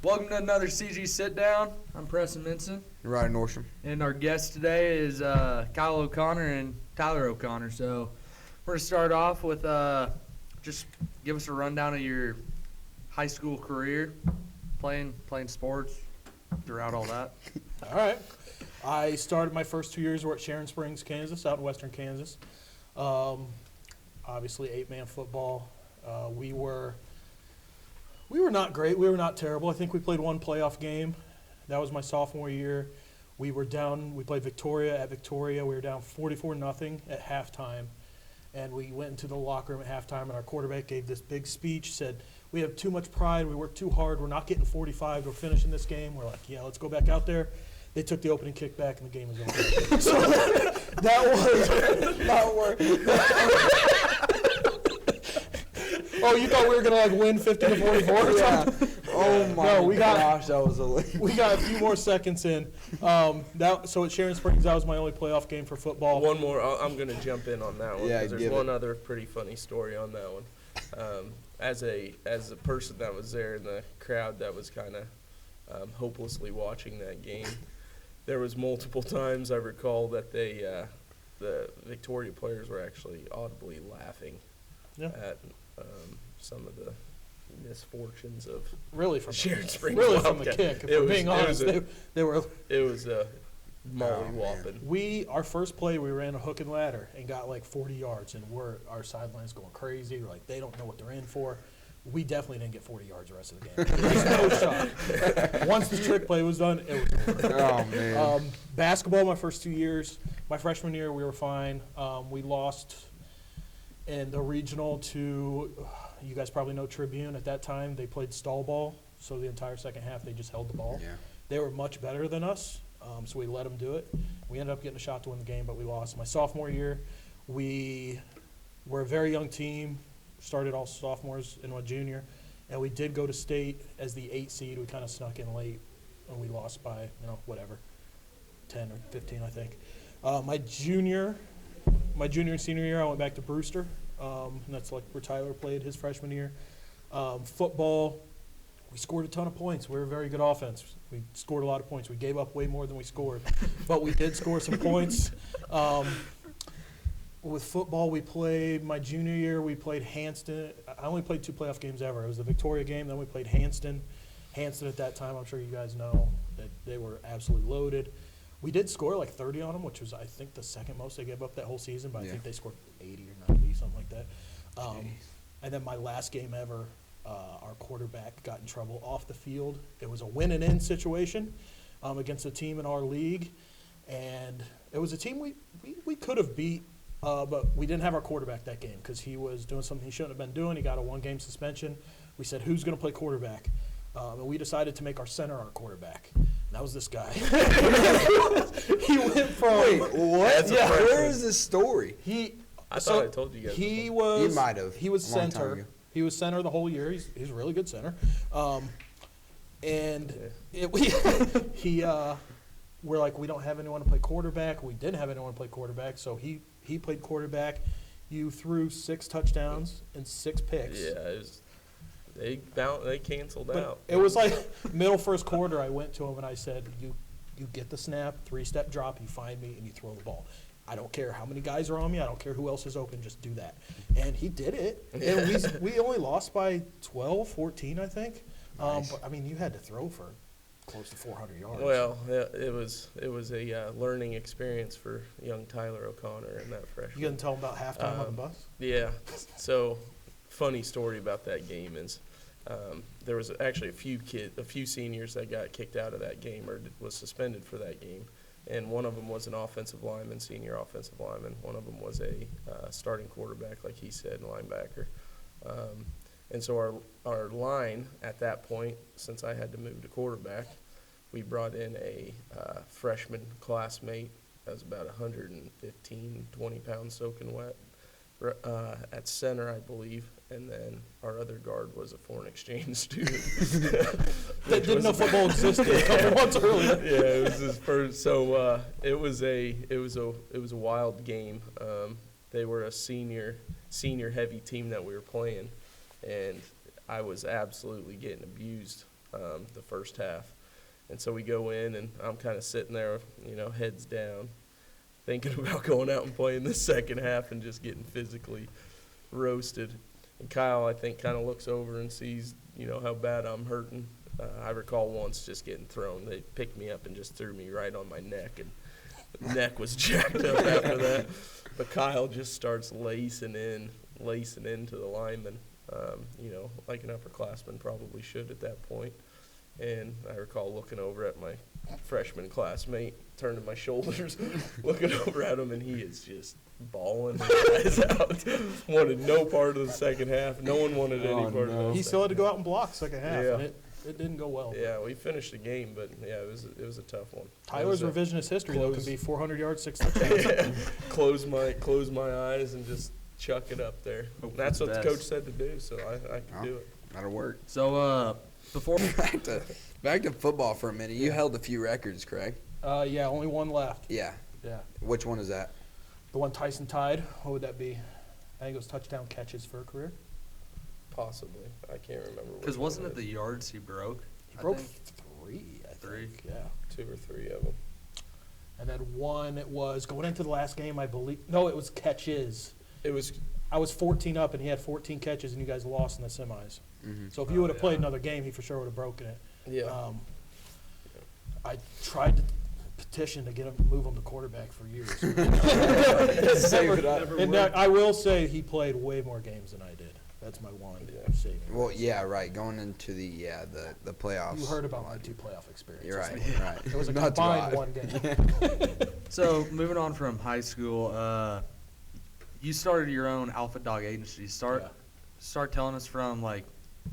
Welcome to another CG Sitdown. I'm Preston Minson. You're Ryan Norsham. And our guest today is Kyle O'Connor and Tyler O'Connor. So we're going to start off with just give us a rundown of your high school career, playing sports, throughout all that. All right. I started my first 2 years were at Sharon Springs, Kansas, out in western Kansas. Obviously, 8-man football. We were not great. We were not terrible. I think we played one playoff game. That was my sophomore year. We were down. We played Victoria at Victoria. We were down 44-0 at halftime. And we went into the locker room at halftime, and our quarterback gave this big speech, said, "We have too much pride. We work too hard. We're not getting 45. We're finishing this game." We're like, "Yeah, let's go back out there." They took the opening kick back, and the game was over. So that was not working. Oh, you thought we were going to, win 50-44 or something? Oh, my gosh, that was elite. We got a few more seconds in. So at Sharon Springs, that was my only playoff game for football. One more. I'm going to jump in on that one because there's one other pretty funny story on that one. As a person that was there in the crowd that was kind of hopelessly watching that game, there was multiple times I recall that the Victoria players were actually audibly laughing at some of the misfortunes of Sharon Springs. Really from the kick. If we're being honest, they were. It was a mollywhopping. Our first play, we ran a hook and ladder and got 40 yards, and our sidelines going crazy. We're like, they don't know what they're in for. We definitely didn't get 40 yards the rest of the game. There's no shot. Once the trick play was done, it was over. Oh, man. Basketball, my first 2 years. My freshman year, we were fine. We lost in the regional to, you guys probably know Tribune at that time. They played stall ball, so the entire second half they just held the ball. Yeah. They were much better than us, so we let them do it. We ended up getting a shot to win the game, but we lost. My sophomore year, we were a very young team, started all sophomores in my junior, and we did go to state as the 8 seed. We kind of snuck in late, and we lost by, 10 or 15, I think. My junior and senior year, I went back to Brewster, and that's where Tyler played his freshman year. Football, we scored a ton of points. We were a very good offense. We scored a lot of points. We gave up way more than we scored, but we did score some points. With football, my junior year, we played Hanston. I only played 2 playoff games ever. It was the Victoria game, then we played Hanston. Hanston at that time, I'm sure you guys know, that they were absolutely loaded. We did score 30 on them, which was, I think, the second most they gave up that whole season, but I think they scored 80 or 90, something like that. And then my last game ever, our quarterback got in trouble off the field. It was a win-and-in situation against a team in our league, and it was a team we could have beat, but we didn't have our quarterback that game because he was doing something he shouldn't have been doing. He got a 1-game suspension. We said, who's going to play quarterback? And we decided to make our center our quarterback. And that was this guy. He went from – Wait, what? Yeah, where is this story? I thought I told you guys. He was – You might have. He was center. He was center the whole year. He's a really good center. We're like, we don't have anyone to play quarterback. We didn't have anyone to play quarterback, so he played quarterback. You threw 6 touchdowns and 6 picks. Yeah, it was, they canceled out. It was middle first quarter. I went to him and I said, "You get the snap, 3-step drop. You find me and you throw the ball. I don't care how many guys are on me. I don't care who else is open. Just do that." And he did it. And we only lost by 12, 14, I think. Nice. But you had to throw for close to 400 yards. Well, it was a learning experience for young Tyler O'Connor and that freshman. You gonna tell him about halftime on the bus? Yeah. So, funny story about that game is there was actually a few seniors that got kicked out of that game or was suspended for that game, and one of them was an offensive lineman, senior offensive lineman. One of them was a starting quarterback, like he said, linebacker. And so our line at that point, since I had to move to quarterback, we brought in a freshman classmate that was about 115, 20 pounds soaking wet at center, I believe. And then our other guard was a foreign exchange student. That didn't know football existed a couple months earlier. Yeah, it was his first. So it was a wild game. They were a senior heavy team that we were playing, and I was absolutely getting abused the first half. And so we go in, and I'm kind of sitting there, heads down, thinking about going out and playing the second half and just getting physically roasted. And Kyle, I think, kind of looks over and sees, how bad I'm hurting. I recall once just getting thrown. They picked me up and just threw me right on my neck, and the neck was jacked up after that. But Kyle just starts lacing into the lineman, like an upperclassman probably should at that point. And I recall looking over at my freshman classmate, turning my shoulders, looking over at him, and he is just bawling his eyes out. Wanted no part of the second half. No one wanted any part of it. He still had to go out and block second half, Yeah. and it didn't go well. Yeah, we finished the game, but yeah, it was a tough one. Tyler's revisionist history though can be 400 yards, 6 touchdowns. Yeah. Close my eyes and just chuck it up there. That's what the coach said to do, so I can do it. That'll work. So, before Back to football for a minute. You held a few records, Craig. Yeah, only one left. Yeah. Yeah. Which one is that? The one Tyson tied, what would that be? I think it was touchdown catches for a career. Possibly. I can't remember. because wasn't it the yards he broke? He I broke think? 3, I Three? think. Yeah. 2 or 3 of them. And then one, it was going into the last game, I believe. No, it was catches. It was I was 14 up, and he had 14 catches, and you guys lost in the semis. Mm-hmm. So if you would have yeah. played another game, he for sure would have broken it. yeah. I tried to petition to get him to move him to quarterback for years. Save it up. And I will say he played way more games than I did. That's my one Yeah. saving. Well, yeah, right. Going into the playoffs. You heard about my 2 playoff experiences. You're right. Right. It was a Not too combined odd. 1 game. So, moving on from high school, you started your own Alpha Dog agency. Start telling us from like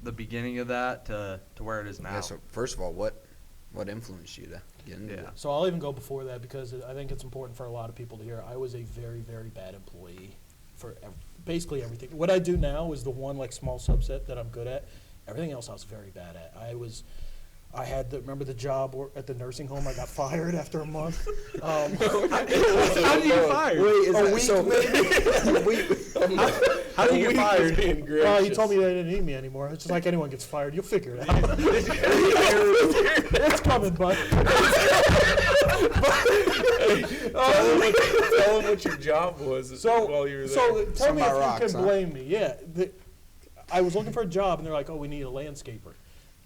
the beginning of that to where it is now. Yeah. So first of all, what influenced you to get into Yeah. it? So I'll even go before that because I think it's important for a lot of people to hear. I was a very, very bad employee for basically everything. What I do now is the one like small subset that I'm good at. Everything else I was very bad at. Remember the job at the nursing home? I got fired after a month. How did you get fired? Wait, A week, How did you get fired? Well, he told me they didn't need me anymore. It's just like anyone gets fired. You'll figure it out. It's coming, bud. Tell him what your job was while you were there. So tell me if you rocks, can huh? blame me. Yeah, I was looking for a job, and they're like, "Oh, we need a landscaper."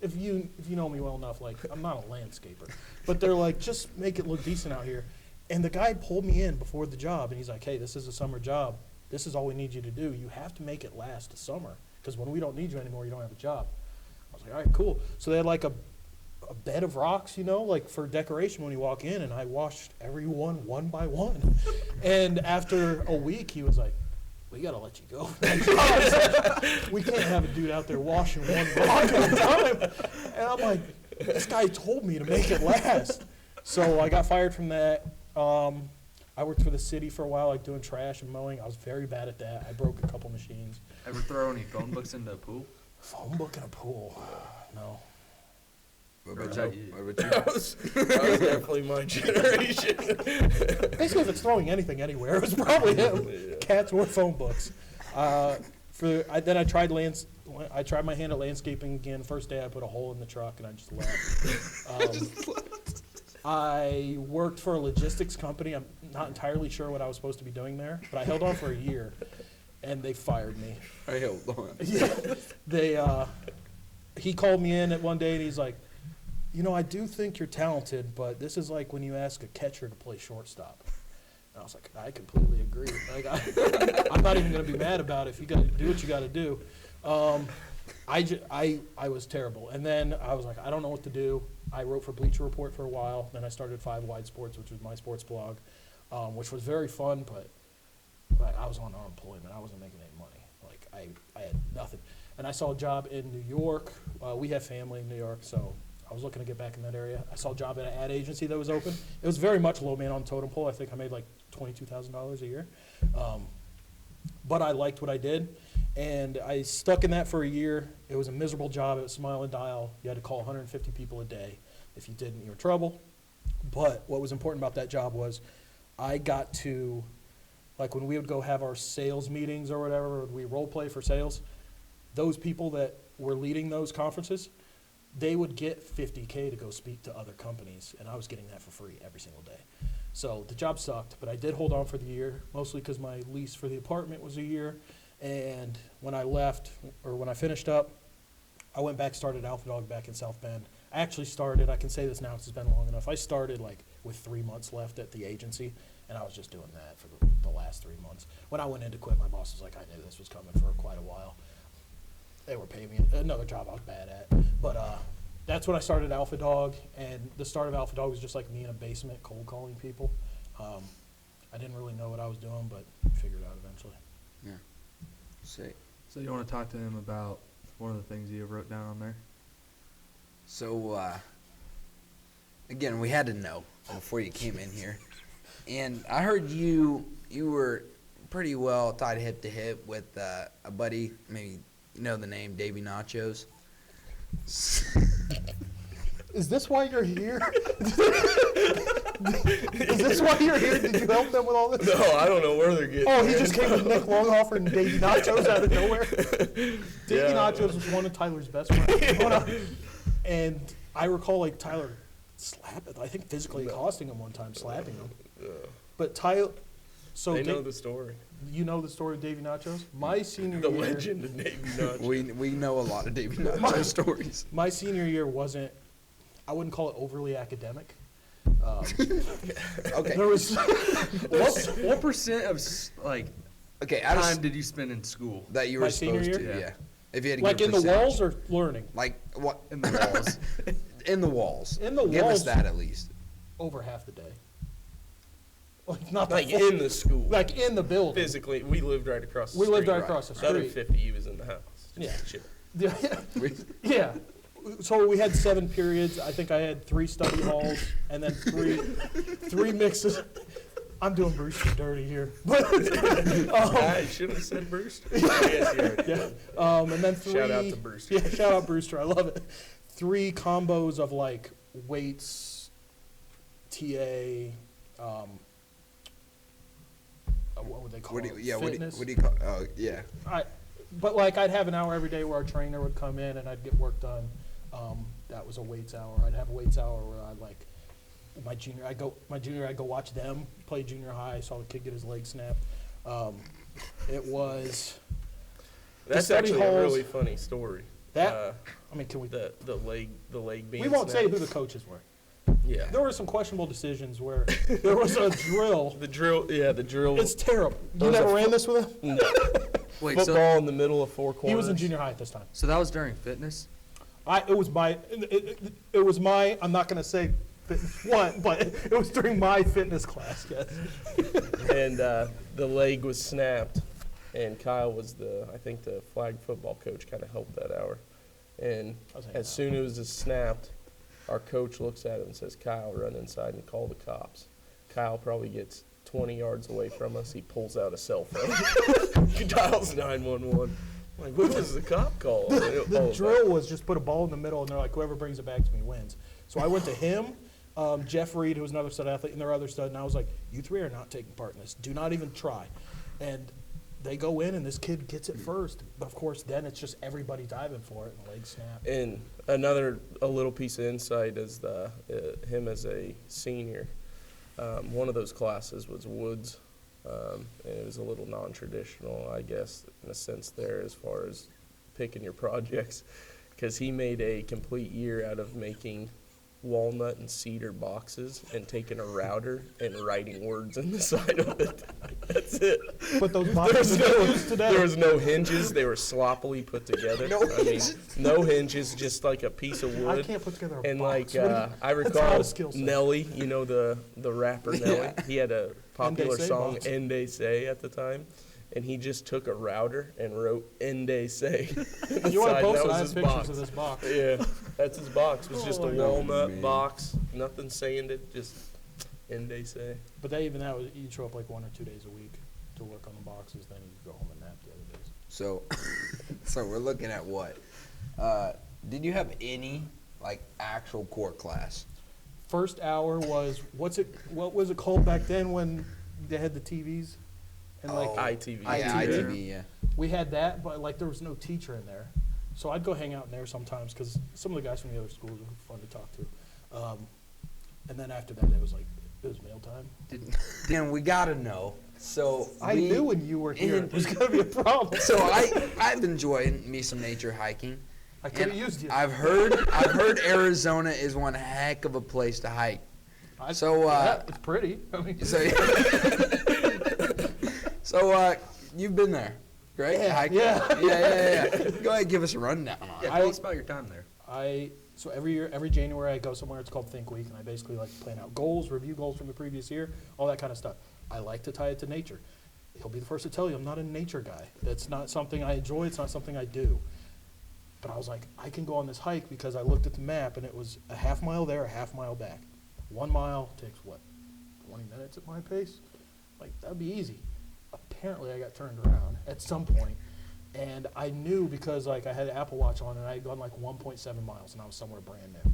If you know me well enough, like I'm not a landscaper, but they're like, "Just make it look decent out here." And the guy pulled me in before the job, and he's like, "Hey, this is a summer job. This is all we need you to do. You have to make it last the summer, because when we don't need you anymore, you don't have a job." I was like, "All right, cool." So they had like a bed of rocks, like for decoration when you walk in, and I washed everyone one by one. And after a week, he was like, "We gotta let you go. We can't have a dude out there washing one rock at a time." And I'm like, "This guy told me to make it last." So I got fired from that. I worked for the city for a while, like doing trash and mowing. I was very bad at that. I broke a couple machines. Ever throw any phone books into a pool? Phone book in a pool? No. What Or about is you? that you? What about you? that was definitely my generation. Basically, if it's throwing anything anywhere, it was probably him. Yeah. Cats or phone books. Then I tried I tried my hand at landscaping again. First day, I put a hole in the truck and I just left. I worked for a logistics company. I'm not entirely sure what I was supposed to be doing there, but I held on for a year, and they fired me. I held on. Yeah, he called me in at one day and he's like, "I do think you're talented, but this is like when you ask a catcher to play shortstop." And I was like, "I completely agree. Like, I'm not even going to be mad about it. If you got to do what you got to do." I was terrible. And then I was like, I don't know what to do. I wrote for Bleacher Report for a while. Then I started 5 Wide Sports, which was my sports blog, which was very fun, but I was on unemployment. I wasn't making any money. Like, I had nothing. And I saw a job in New York. We have family in New York, so I was looking to get back in that area. I saw a job at an ad agency that was open. It was very much low man on the totem pole. I think I made like $22,000 a year. But I liked what I did, and I stuck in that for a year. It was a miserable job. It was smile and dial. You had to call 150 people a day. If you didn't, you were in trouble. But what was important about that job was I got to, like when we would go have our sales meetings or whatever, we role play for sales, those people that were leading those conferences, they would get $50K to go speak to other companies, and I was getting that for free every single day. So the job sucked, but I did hold on for the year, mostly because my lease for the apartment was a year. And when I left, or when I finished up, I went back, started Alpha Dog back in South Bend. I actually started, I can say this now because it's been long enough, I started like with 3 months left at the agency, and I was just doing that for the last 3 months. When I went in to quit, my boss was like, I knew this was coming for quite a while. They were paying me another job I was bad at. But that's when I started Alpha Dog, and the start of Alpha Dog was just like me in a basement cold calling people. I didn't really know what I was doing, but figured it out eventually. Yeah. Sick. So you want to talk to him about one of the things you wrote down on there? So, again, we had to know before you came in here. And I heard you were pretty well tied hip to hip with a buddy, maybe you know the name, Davey Nachos. Is this why you're here? Is this why you're here? Did you help them with all this? No, I don't know where they're getting. Oh, he just came with Nick Longhoffer and Davey Nachos out of nowhere. Davey Yeah. Nachos was one of Tyler's best friends. And I recall like Tyler slapping, I think physically accosting him one time, slapping him. But Tyler, so They know the story. you know the story of Davey Nachos? My senior The year, legend of Davey Nachos. We know a lot of Davey Nachos stories. my senior year wasn't, I wouldn't call it overly academic. Okay. There was What percent of Okay, out of time did you spend in school? that you My were senior supposed year? to, yeah. If you had to like give in a the percentage. walls or learning? Like what? In the walls. In the walls. In the Give us walls. that at least. Over half the day. Like not Like the full, in the school. like in the building. Physically, we lived right across the We street. lived right right. across the The other street. 50, he was in the house. Yeah. Chill. Yeah. So we had 7 periods. I think I had 3 study halls and then three mixes. I'm doing Brewster dirty here. But, I shouldn't have said Brewster. Yes, you heard it. yeah. And then 3. Shout out to Brewster. Yeah, shout out Brewster. I love it. 3 combos of like weights, TA, what would they call What do it? you, yeah, Fitness. what do you call? Oh, yeah. But like I'd have an hour every day where our trainer would come in and I'd get work done. That was a weights hour. I'd have a weights hour where I'd like my junior. I'd go watch them play junior high. I saw the kid get his leg snapped. It was That's study actually a halls- really funny story. that. I mean, can we? The leg being We won't say snapped. who the coaches were. Yeah. There were some questionable decisions where there was a drill. The drill. It's terrible. You Those never are ran this with him? No. Wait, Football in the middle of 4 corners. He was in junior high at this time. so that was during fitness? It was my. I'm not gonna say fitness one, but it was during my fitness class. Yes. And the leg was snapped, and Kyle was I think the flag football coach kind of helped that hour. And I was hanging out. as soon as it snapped, our coach looks at it and says, "Kyle, run inside and call the cops." Kyle probably gets 20 yards away from us. He pulls out a cell phone. He dials 911. I'm like, what does the cop call? The drill was just put a ball in the middle, and they're like, whoever brings it back to me wins. So I went to him, Jeff Reed, who was another stud athlete, and their other stud, and I was like, you 3 are not taking part in this. Do not even try. And they go in, and this kid gets it first. But, of course, then it's just everybody diving for it, and the leg snap. And a little piece of insight is him as a senior. One of those classes was Woods, and it was a little non-traditional, I guess, in a sense there as far as picking your projects, because he made a complete year out of making walnut and cedar boxes and taking a router and writing words in the side of it. That's it. But those boxes are used today. There was no hinges. They were sloppily put together. No hinges? No hinges, just like a piece of wood. I can't put together a And box. like What do you- I that's recall not a skill set. Nelly, you know the rapper Nelly. Yeah. He had a popular Say song box. "Ende Say" at the time, and he just took a router and wrote "Ende Say." You want to post it? That I was have his pictures box. of this box. Yeah, that's his box. It was just a Oh, my God. walnut Man. box, nothing saying it, just "Ende Say." But that even that was, you'd show up like 1 or 2 days a week to work on the boxes, then you'd go home and nap the other days. So, so we're looking at what? Did you have any like actual core class? First hour was what was it called back then when they had the TVs? And like Oh. ITV. Yeah, ITV. ITV. Yeah. we had that, but like there was no teacher in there. So I'd go hang out in there sometimes because some of the guys from the other schools were fun to talk to. And then after that, it was mail time. Dan, we gotta know. So I knew when you were here and- there's going to be a problem. So I've enjoyed me some nature hiking. I could have And used you. I've heard Arizona is one heck of a place to hike. So yeah, it's pretty. I mean, so you've been there, right? Yeah, Hiking? yeah. yeah. Go ahead, give us a rundown on it. Yeah, tell us about your time there. So every year, every January, I go somewhere. It's called Think Week, and I basically like plan out goals, review goals from the previous year, all that kind of stuff. I like to tie it to nature. He'll be the first to tell you I'm not a nature guy. That's not something I enjoy. It's not something I do. But I was like, I can go on this hike because I looked at the map, and it was a half mile there, a half mile back. 1 mile takes, 20 minutes at my pace? Like, that'd be easy. Apparently, I got turned around at some point. And I knew because like I had an Apple Watch on and I had gone like 1.7 miles and I was somewhere brand new.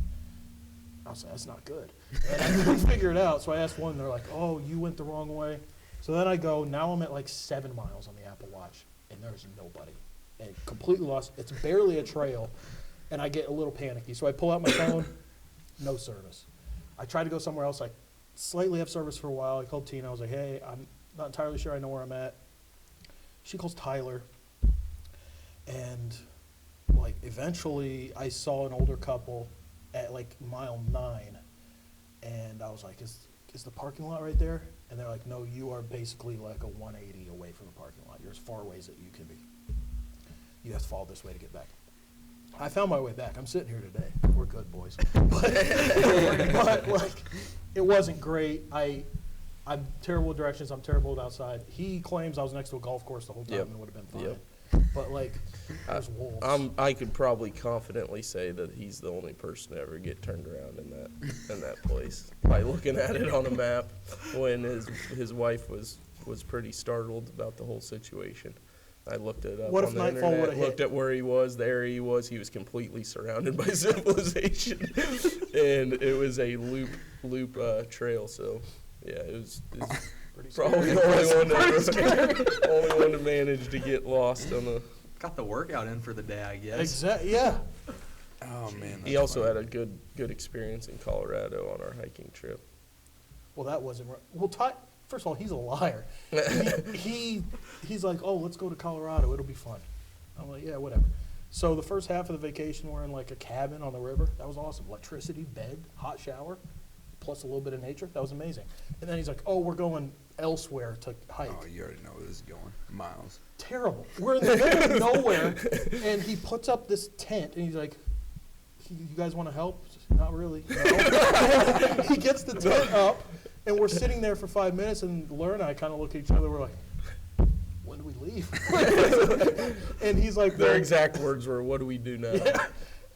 I was like, that's not good. And I couldn't figure it out. So I asked one and they're like, oh, you went the wrong way. So then I go, now I'm at like 7 miles on the Apple Watch and there's nobody. And completely lost. It's barely a trail. And I get a little panicky. So I pull out my phone, no service. I try to go somewhere else. I slightly have service for a while. I called Tina. I was like, hey, I'm not entirely sure I know where I'm at. She calls Tyler. And like eventually I saw an older couple at like mile 9 and I was like, is the parking lot right there? And they're like, no, you are basically like a 180 away from the parking lot. You're as far away as that you can be. You have to follow this way to get back. I found my way back. I'm sitting here today. We're good, boys. But like, it wasn't great. I'm terrible with directions. I'm terrible with outside. He claims I was next to a golf course the whole time Yep. and it would have been fine. Yep. But like, there's wolves. I could probably confidently say that he's the only person to ever get turned around in that place by looking at it on a map when his wife was pretty startled about the whole situation. I looked it up What if on the nightfall internet, would've looked hit? at where he was, the area he was completely surrounded by civilization. And it was a loop trail, so yeah, it was Pretty probably scary. the only one to manage to get lost on the. Got the workout in for the day, I guess. Exactly. Yeah. Oh man. He also had a good experience in Colorado on our hiking trip. Well, that wasn't right. Well, first of all, he's a liar. He's like, oh, let's go to Colorado. It'll be fun. I'm like, yeah, whatever. So the first half of the vacation, we're in like a cabin on the river. That was awesome. Electricity, bed, hot shower, plus a little bit of nature. That was amazing. And then he's like, oh, we're going elsewhere to hike. Oh, you already know where this is going. Miles. Terrible. We're in the middle of nowhere, and he puts up this tent, and he's like, you guys want to help? Not really. No. He gets the tent up, and we're sitting there for 5 minutes, and Laura and I kind of look at each other. We're like, when do we leave? And he's like, Their well, exact words were, "What do we do now?" yeah.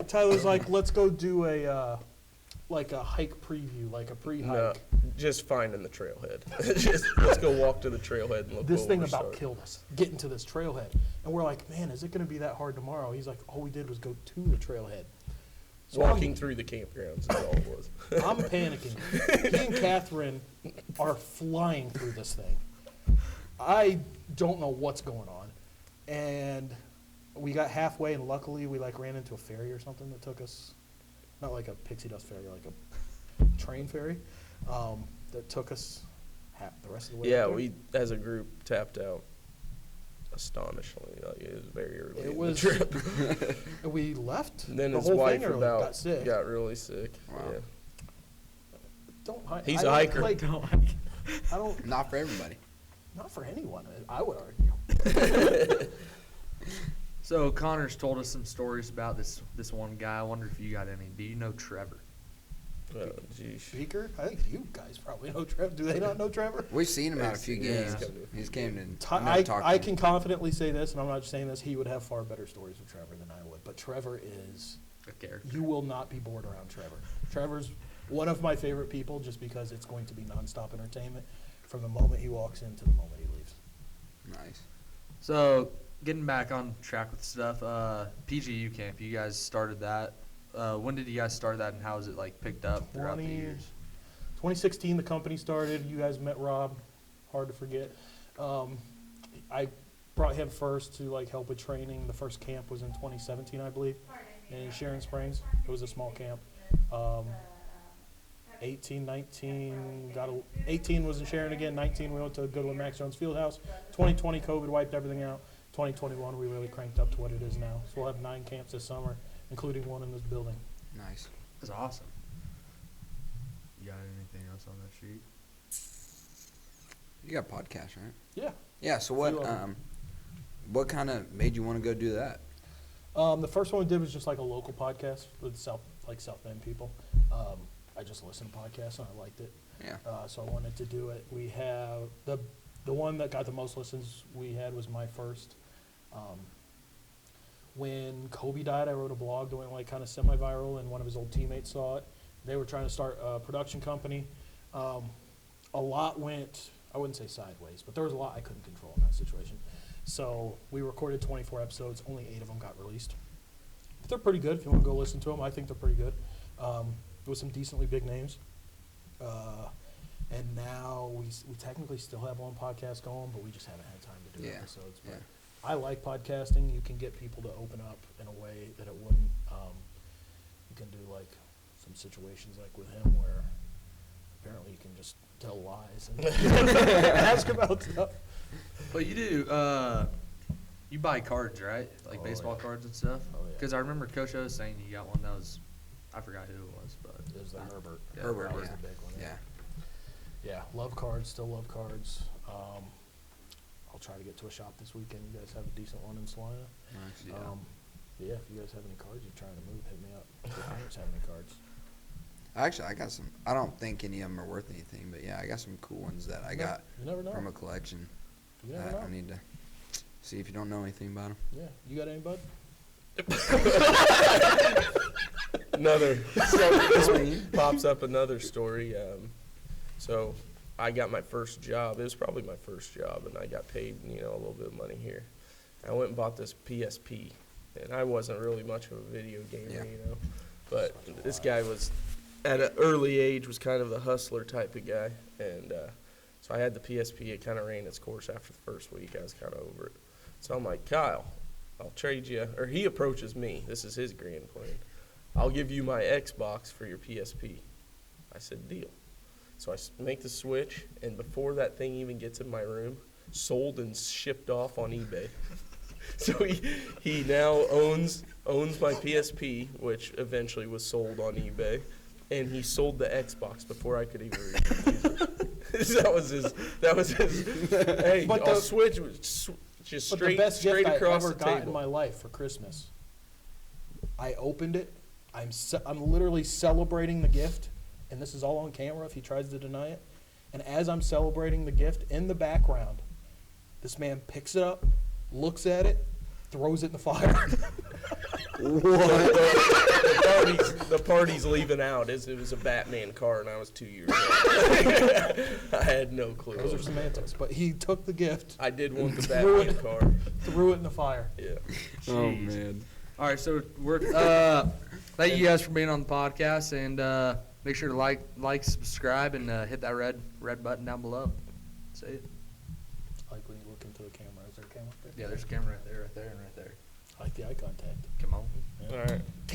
Tyler's like, let's go do a hike preview, like a pre-hike. No, just finding the trailhead. Let's go walk to the trailhead and look. This what thing we're about starting. killed us, getting to this trailhead. And we're like, man, is it going to be that hard tomorrow? He's like, all we did was go to the trailhead. So Walking through the campgrounds is all it was. I'm panicking. He and Catherine are flying through this thing. I don't know what's going on. And we got halfway, and luckily we like ran into a ferry or something that took us, not like a pixie dust ferry, like a train ferry, that took us the rest of the way. Yeah, up there. we as a group tapped out astonishingly. Like, it was very early. It in was. the trip. And we left. And then the his whole wife thing early, got sick. got really sick. Wow. Yeah. Don't hike. He's I a don't hiker. Like, Don't like it. I don't. Not for everybody. Not for anyone. I would argue. So Connor's told us some stories about this one guy. I wonder if you got any. Do you know Trevor? Oh, geez. Speaker. I think you guys probably know Trevor. Do they not know Trevor? We've seen him at a few Yeah. games. He's came in. I can confidently say this, and I'm not just saying this. He would have far better stories with Trevor than I would. But Trevor is. A character. You will not be bored around Trevor. Trevor's one of my favorite people, just because it's going to be nonstop entertainment from the moment he walks in to the moment he leaves. Nice. So getting back on track with stuff, PGU camp. You guys started that. When did you guys start that, and how has it like picked up throughout the years? 2016, the company started. You guys met Rob. Hard to forget. brought him first to like help with training. The first camp was in 2017, I believe, in Sharon Springs. It was a small camp. 18, 19, 18 was in Sharon again. 19 we went to Goodwin Max Jones Fieldhouse. 2020 COVID wiped everything out. 2021 we really cranked up to what it is now. So we'll have 9 camps this summer, including one in this building. Nice. That's awesome. You got anything else on that sheet? You got podcasts, right? Yeah. Yeah. So what kind of made you want to go do that? The first one we did was just like a local podcast with South Bend people. I just listened to podcasts and I liked it. Yeah. So I wanted to do it. We have the one that got the most listens we had was my first. When Kobe died, I wrote a blog that went like kind of semi-viral, and one of his old teammates saw it. They were trying to start a production company. A lot went, I wouldn't say sideways, but there was a lot I couldn't control in that situation. So we recorded 24 episodes. Only 8 of them got released. But they're pretty good. If you want to go listen to them, I think they're pretty good. With some decently big names. And now we technically still have one podcast going, but we just haven't had time to do episodes. But Yeah. I like podcasting. You can get people to open up in a way that it wouldn't. You can do like some situations like with him where apparently you can just tell lies and ask about stuff. But you do, you buy cards, right? Like Oh, baseball yeah. cards and stuff? Oh, yeah. Because I remember Coach O was saying you got one that was, I forgot who it was, but. It was the Herbert. Yeah, Herbert, That was yeah. the big one. Yeah. Yeah, love cards, still love cards. I'll try to get to a shop this weekend. You guys have a decent one in Salina. Nice. Yeah. Yeah, if you guys have any cards you're trying to move, hit me up. If your parents have any cards. Actually, I got some. I don't think any of them are worth anything, but yeah, I got some cool ones that I got You never know. from a collection. You never That know. I need to see if you don't know anything about them. Yeah, you got any, bud? Another. So this pops up another story. So I got my first job. It was probably my first job, and I got paid, a little bit of money here. I went and bought this PSP, and I wasn't really much of a video gamer, Yeah. But this guy was, at an early age, was kind of the hustler type of guy, and so I had the PSP. It kind of ran its course after the first week. I was kind of over it. So I'm like, Kyle, I'll trade you, or he approaches me. This is his grand plan. I'll give you my Xbox for your PSP. I said, deal. So I make the switch, and before that thing even gets in my room, sold and shipped off on eBay. So he now owns my PSP, which eventually was sold on eBay, and he sold the Xbox before I could even use it. That was his. Hey, But I'll the- switch just But the straight best gift I across ever the got in table. my life for Christmas. I opened it. I'm literally celebrating the gift, and this is all on camera if he tries to deny it. And as I'm celebrating the gift, in the background, this man picks it up, looks at it, throws it in the fire. The party's leaving out. It was a Batman car, and I was 2 years old. I had no clue. Those are semantics. But he took the gift, I did want the Threw Batman it. car. threw it in the fire. Yeah. Jeez. man. All right, so we're thank you guys for being on the podcast, and make sure to like, subscribe, and hit that red button down below. See it? Like when you look into the camera. Is there a camera up there? Yeah, there's a camera right there, and right there. I like the eye contact. Come on. All right.